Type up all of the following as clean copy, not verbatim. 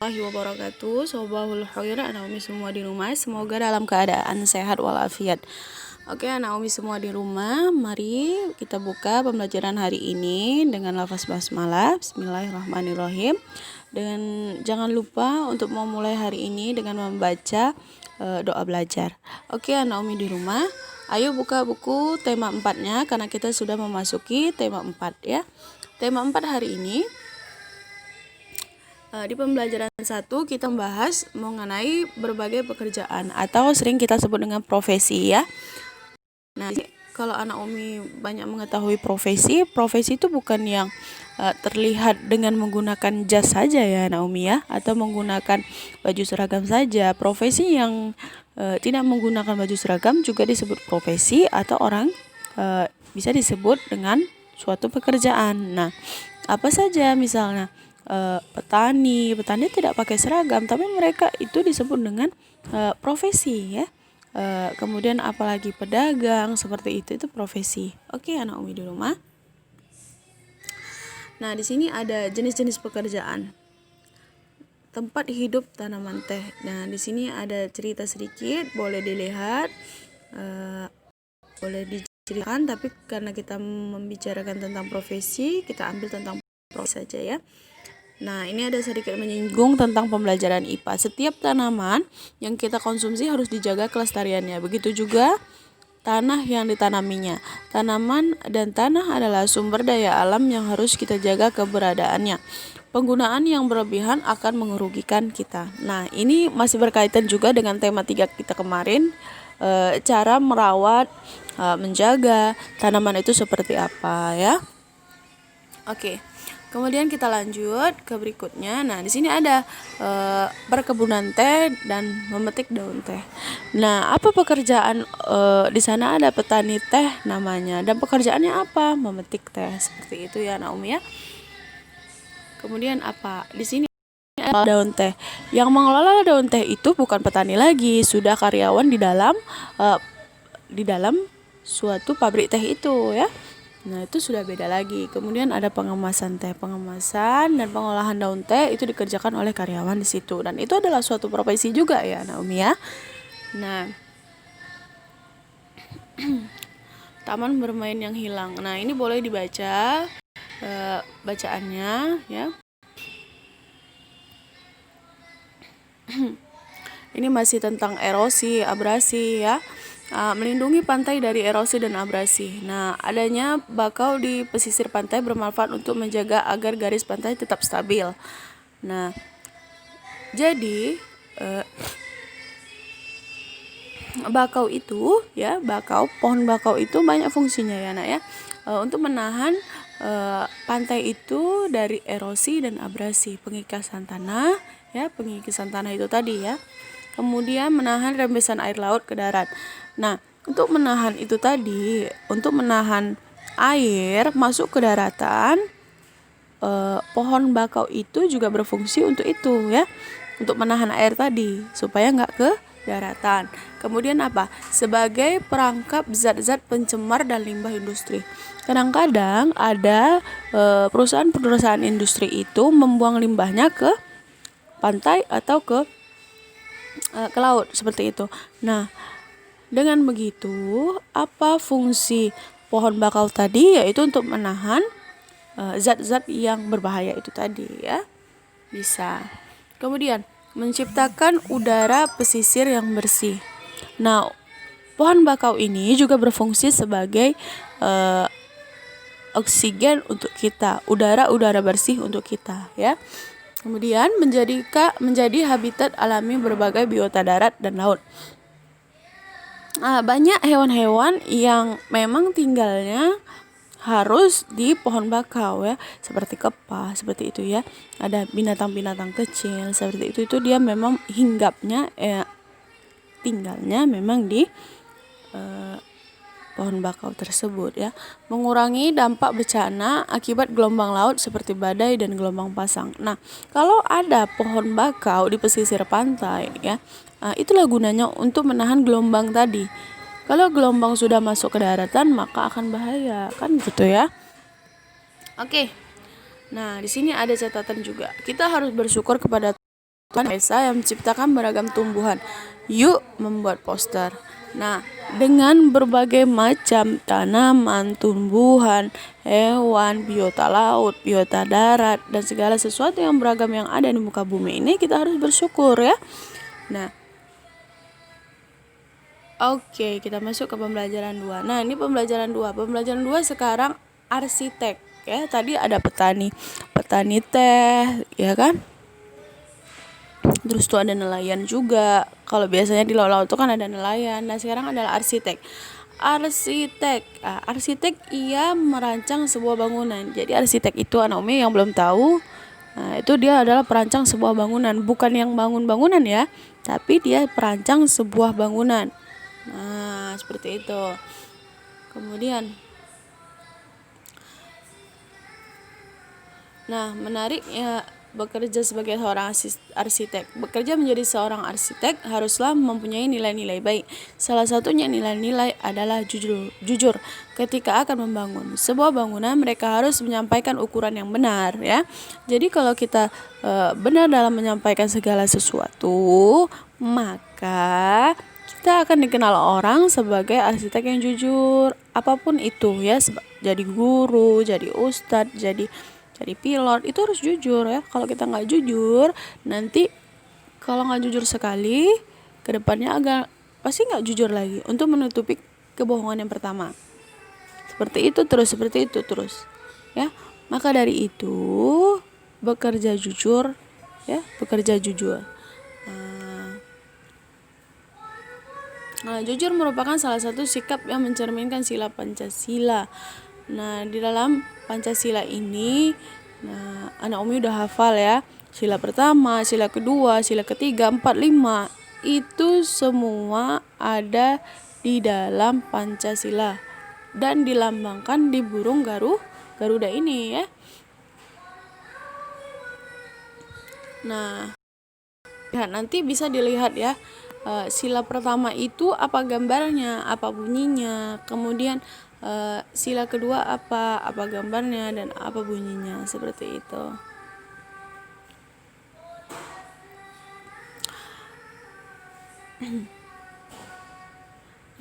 Wabarakatuh. Sobahul khair, anak umi semua di rumah, semoga dalam keadaan sehat walafiat. Oke, anak umi semua di rumah, mari kita buka pembelajaran hari ini dengan lafaz basmalah. Bismillahirrahmanirrahim. Dan jangan lupa untuk memulai hari ini dengan membaca doa belajar. Oke, anak umi di rumah, ayo buka buku tema 4-nya karena kita sudah memasuki tema 4 ya. Tema 4 hari ini di pembelajaran 1 kita membahas mengenai berbagai pekerjaan atau sering kita sebut dengan profesi ya. Nah, kalau anak umi banyak mengetahui profesi itu bukan yang terlihat dengan menggunakan jas saja ya anak umi ya, atau menggunakan baju seragam saja. Profesi yang tidak menggunakan baju seragam juga disebut profesi atau orang bisa disebut dengan suatu pekerjaan. Nah, apa saja misalnya petani tidak pakai seragam tapi mereka itu disebut dengan profesi ya. Kemudian apalagi pedagang seperti itu profesi. Oke, anak umi di rumah. Nah, di sini ada jenis-jenis pekerjaan. Tempat hidup tanaman teh. Nah, di sini ada cerita sedikit, boleh dilihat, boleh diceritakan, tapi karena kita membicarakan tentang profesi, kita ambil tentang profesi saja ya. Nah, ini ada sedikit menyinggung tentang pembelajaran IPA. Setiap tanaman yang kita konsumsi harus dijaga kelestariannya. Begitu juga tanah yang ditanaminya. Tanaman dan tanah adalah sumber daya alam yang harus kita jaga keberadaannya. Penggunaan yang berlebihan akan merugikan kita. Nah, ini masih berkaitan juga dengan tema 3 kita kemarin. Cara merawat, menjaga tanaman itu seperti apa ya. Oke. Kemudian kita lanjut ke berikutnya. Nah, di sini ada perkebunan teh dan memetik daun teh. Nah, apa pekerjaan di sana ada petani teh namanya, dan pekerjaannya apa? Memetik teh. Seperti itu ya, Naomi ya. Kemudian apa? Di sini ada daun teh. Yang mengelola daun teh itu bukan petani lagi, sudah karyawan di dalam suatu pabrik teh itu ya. Nah, itu sudah beda lagi. Kemudian ada pengemasan teh. Pengemasan dan pengolahan daun teh itu dikerjakan oleh karyawan di situ. Dan itu adalah suatu profesi juga ya, Naomi ya. Nah, taman bermain yang hilang. Nah, ini boleh dibaca bacaannya ya. Ini masih tentang erosi, abrasi ya. Melindungi pantai dari erosi dan abrasi. Nah, adanya bakau di pesisir pantai bermanfaat untuk menjaga agar garis pantai tetap stabil. Nah, jadi bakau itu ya, pohon bakau itu banyak fungsinya ya nak ya, untuk menahan pantai itu dari erosi dan abrasi, pengikisan tanah itu tadi ya. Kemudian menahan rembesan air laut ke darat. Nah, untuk menahan itu tadi, untuk menahan air masuk ke daratan, pohon bakau itu juga berfungsi untuk itu ya, untuk menahan air tadi supaya nggak ke daratan. Kemudian apa? Sebagai perangkap zat-zat pencemar dan limbah industri. Kadang-kadang ada perusahaan industri itu membuang limbahnya ke pantai atau ke laut seperti itu. Nah, dengan begitu, apa fungsi pohon bakau tadi? Yaitu untuk menahan zat-zat yang berbahaya itu tadi ya. Bisa. Kemudian, menciptakan udara pesisir yang bersih. Nah, pohon bakau ini juga berfungsi sebagai oksigen untuk kita, udara bersih untuk kita ya. Kemudian menjadi habitat alami berbagai biota darat dan laut. Banyak hewan-hewan yang memang tinggalnya harus di pohon bakau ya, seperti kepah, seperti itu ya. Ada binatang-binatang kecil seperti itu dia memang tinggalnya memang di pohon bakau tersebut ya. Mengurangi dampak bencana akibat gelombang laut seperti badai dan gelombang pasang. Nah, kalau ada pohon bakau di pesisir pantai ya, itulah gunanya untuk menahan gelombang tadi. Kalau gelombang sudah masuk ke daratan maka akan bahaya, kan gitu ya. Oke. Nah, di sini ada catatan juga. Kita harus bersyukur kepada Tuhan Esa yang menciptakan beragam tumbuhan. Yuk membuat poster. Nah, dengan berbagai macam tanaman, tumbuhan, hewan, biota laut, biota darat, dan segala sesuatu yang beragam yang ada di muka bumi ini, kita harus bersyukur ya. Nah, oke, kita masuk ke pembelajaran 2. Nah, ini pembelajaran 2. Pembelajaran 2 sekarang arsitek ya. Tadi ada petani. Petani teh, ya kan? Terus tuh ada nelayan juga. Kalau biasanya di laut-laut tuh kan ada nelayan. Nah, sekarang adalah arsitek. Arsitek ia merancang sebuah bangunan. Jadi arsitek itu anak Umi yang belum tahu. Nah, itu dia adalah perancang sebuah bangunan, bukan yang bangun bangunan ya, tapi dia perancang sebuah bangunan. Nah, seperti itu. Kemudian, nah menariknya bekerja sebagai seorang arsitek. Bekerja menjadi seorang arsitek haruslah mempunyai nilai-nilai baik. Salah satunya nilai-nilai adalah jujur. Ketika akan membangun sebuah bangunan, mereka harus menyampaikan ukuran yang benar ya. Jadi kalau kita benar dalam menyampaikan segala sesuatu, maka kita akan dikenal orang sebagai arsitek yang jujur. Apapun itu ya, jadi guru, jadi ustadz, jadi pilot, itu harus jujur ya. Kalau kita nggak jujur, nanti kalau nggak jujur sekali, kedepannya pasti nggak jujur lagi untuk menutupi kebohongan yang pertama. Seperti itu terus ya. Maka dari itu bekerja jujur ya, bekerja jujur. Nah, jujur merupakan salah satu sikap yang mencerminkan sila Pancasila. Nah, di dalam Pancasila ini, nah, anak Umi udah hafal ya. Sila pertama, sila kedua, sila ketiga, 4, 5. Itu semua ada di dalam Pancasila dan dilambangkan di burung Garuda ini ya. Nah, nanti bisa dilihat ya. Sila pertama itu apa gambarnya, apa bunyinya, kemudian sila kedua apa gambarnya dan apa bunyinya, seperti itu.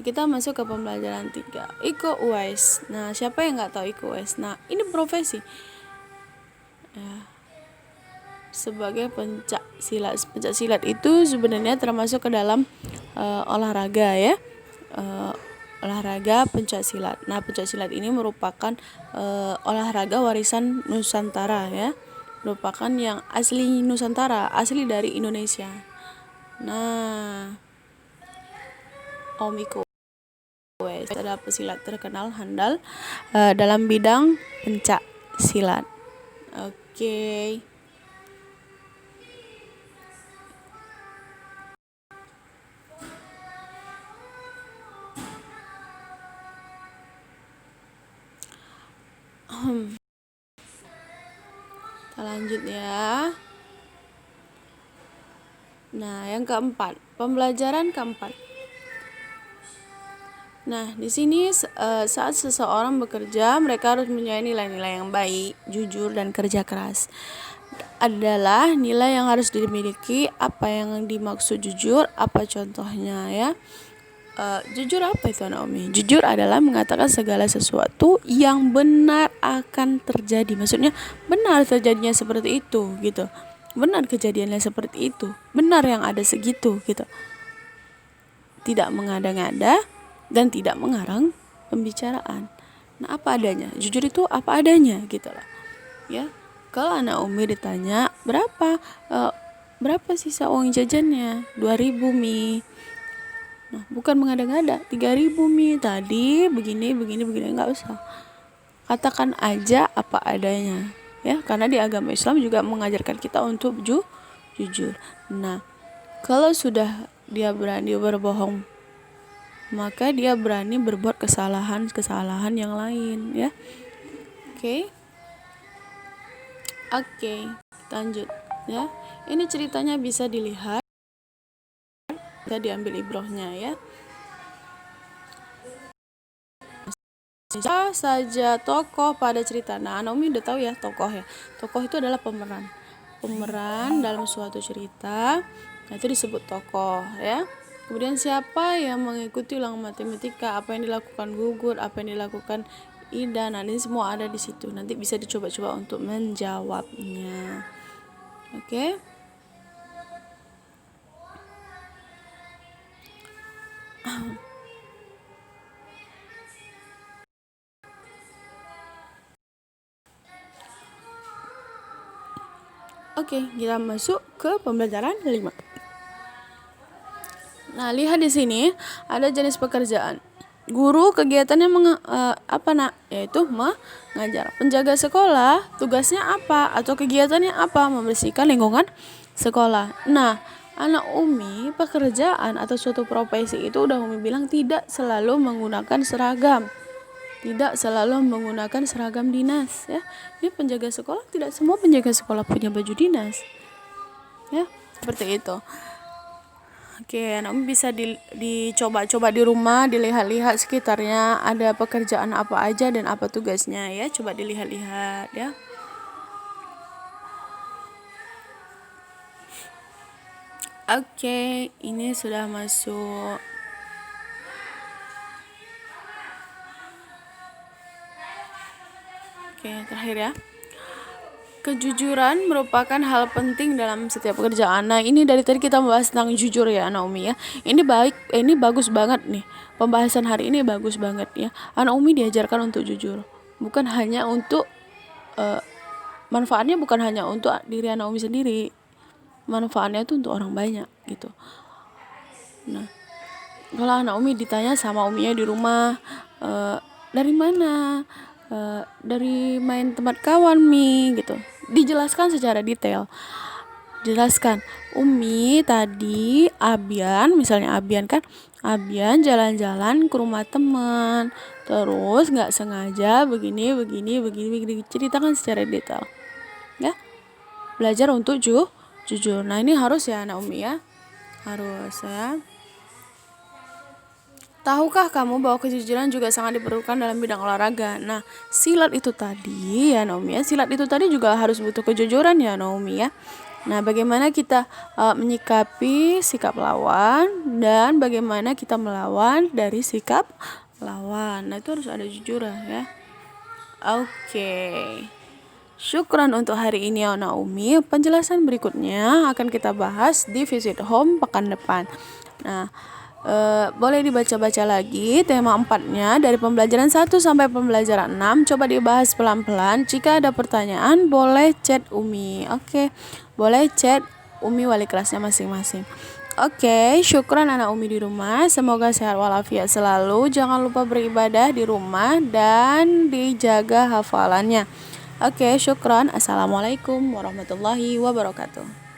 Kita masuk ke pembelajaran 3, Iko Uwais. Nah, siapa yang nggak tahu Iko Uwais? Nah, ini profesi ya, sebagai pencak silat. Pencak silat itu sebenarnya termasuk ke dalam olahraga ya, olahraga pencak silat. Nah, pencak silat ini merupakan olahraga warisan Nusantara ya, merupakan yang asli Nusantara, asli dari Indonesia. Nah, Om Iko Uwais adalah pesilat terkenal handal dalam bidang pencak silat. Oke. Kita lanjut ya. Nah, yang keempat, pembelajaran keempat. Nah, di sini saat seseorang bekerja, mereka harus mempunyai nilai-nilai yang baik, jujur, dan kerja keras. Adalah nilai yang harus dimiliki. Apa yang dimaksud jujur? Apa contohnya ya? Jujur apa itu anak Umi? Jujur adalah mengatakan segala sesuatu yang benar akan terjadi. Maksudnya benar terjadinya seperti itu gitu. Benar kejadiannya seperti itu. Benar yang ada segitu gitu. Tidak mengada-ngada dan tidak mengarang pembicaraan. Nah, apa adanya. Jujur itu apa adanya gitu lah. Ya. Kalau anak Umi ditanya berapa sisa uang jajannya? 2.000 Mi. Nah, bukan mengada-ngada, 3.000 Mi tadi begini, enggak usah. Katakan aja apa adanya, ya, karena di agama Islam juga mengajarkan kita untuk jujur. Nah, kalau sudah dia berani berbohong, maka dia berani berbuat kesalahan yang lain, ya. Oke, lanjut, ya. Ini ceritanya bisa dilihat. Kita diambil ibrohnya ya. Siapa saja tokoh pada cerita. Nah, Naomi udah tahu ya tokoh ya. Tokoh itu adalah pemeran. pemeran dalam suatu cerita. Nah, itu disebut tokoh ya. Kemudian siapa yang mengikuti ulang matematika, apa yang dilakukan gugur, apa yang dilakukan Ida. Nah, ini semua ada di situ. Nanti bisa dicoba-coba untuk menjawabnya. Oke. Oke, kita masuk ke pembelajaran 5. Nah, lihat di sini ada jenis pekerjaan. Guru kegiatannya yaitu mengajar. Penjaga sekolah tugasnya apa atau kegiatannya apa? Membersihkan lingkungan sekolah. Nah, anak Umi pekerjaan atau suatu profesi itu udah Umi bilang tidak selalu menggunakan seragam. Tidak selalu menggunakan seragam dinas ya. Ini penjaga sekolah, tidak semua penjaga sekolah punya baju dinas. Ya, seperti itu. Oke, Umi bisa dicoba-coba di rumah, dilihat-lihat sekitarnya ada pekerjaan apa aja dan apa tugasnya ya. Coba dilihat-lihat ya. Oke, ini sudah masuk. Oke, terakhir ya. Kejujuran merupakan hal penting dalam setiap pekerjaan. Nah, ini dari tadi kita membahas tentang jujur ya, Anak Umi ya. Ini bagus banget nih. Pembahasan hari ini bagus banget ya. Anak Umi diajarkan untuk jujur. Bukan hanya untuk manfaatnya bukan hanya untuk diri Anak Umi sendiri. Manfaatnya itu untuk orang banyak gitu. Nah, kalau Anak Umi ditanya sama Uminya di rumah, dari mana? Dari main tempat kawan Mi gitu. Dijelaskan secara detail. Jelaskan, Umi tadi misalnya Abian jalan-jalan ke rumah teman, terus nggak sengaja begini. Ceritakan secara detail. Ya, belajar untuk jujur. Nah, ini harus ya Anak Umi ya, harus ya. Tahukah kamu bahwa kejujuran juga sangat diperlukan dalam bidang olahraga? Nah, silat itu tadi ya Naomi ya. Silat itu tadi juga harus butuh kejujuran ya Naomi ya. Nah, bagaimana kita menyikapi sikap lawan dan bagaimana kita melawan dari sikap lawan. Nah, itu harus ada jujur ya. Oke. Syukran untuk hari ini ya Naomi. Penjelasan berikutnya akan kita bahas di Visit Home pekan depan. Nah, boleh dibaca-baca lagi tema 4-nya dari pembelajaran 1 sampai pembelajaran 6. Coba dibahas pelan-pelan. Jika ada pertanyaan boleh chat Umi. Oke, boleh chat Umi wali kelasnya masing-masing. Oke, syukran anak Umi di rumah. Semoga sehat walafiat selalu. Jangan lupa beribadah di rumah dan dijaga hafalannya. Oke, syukran. Assalamualaikum warahmatullahi wabarakatuh.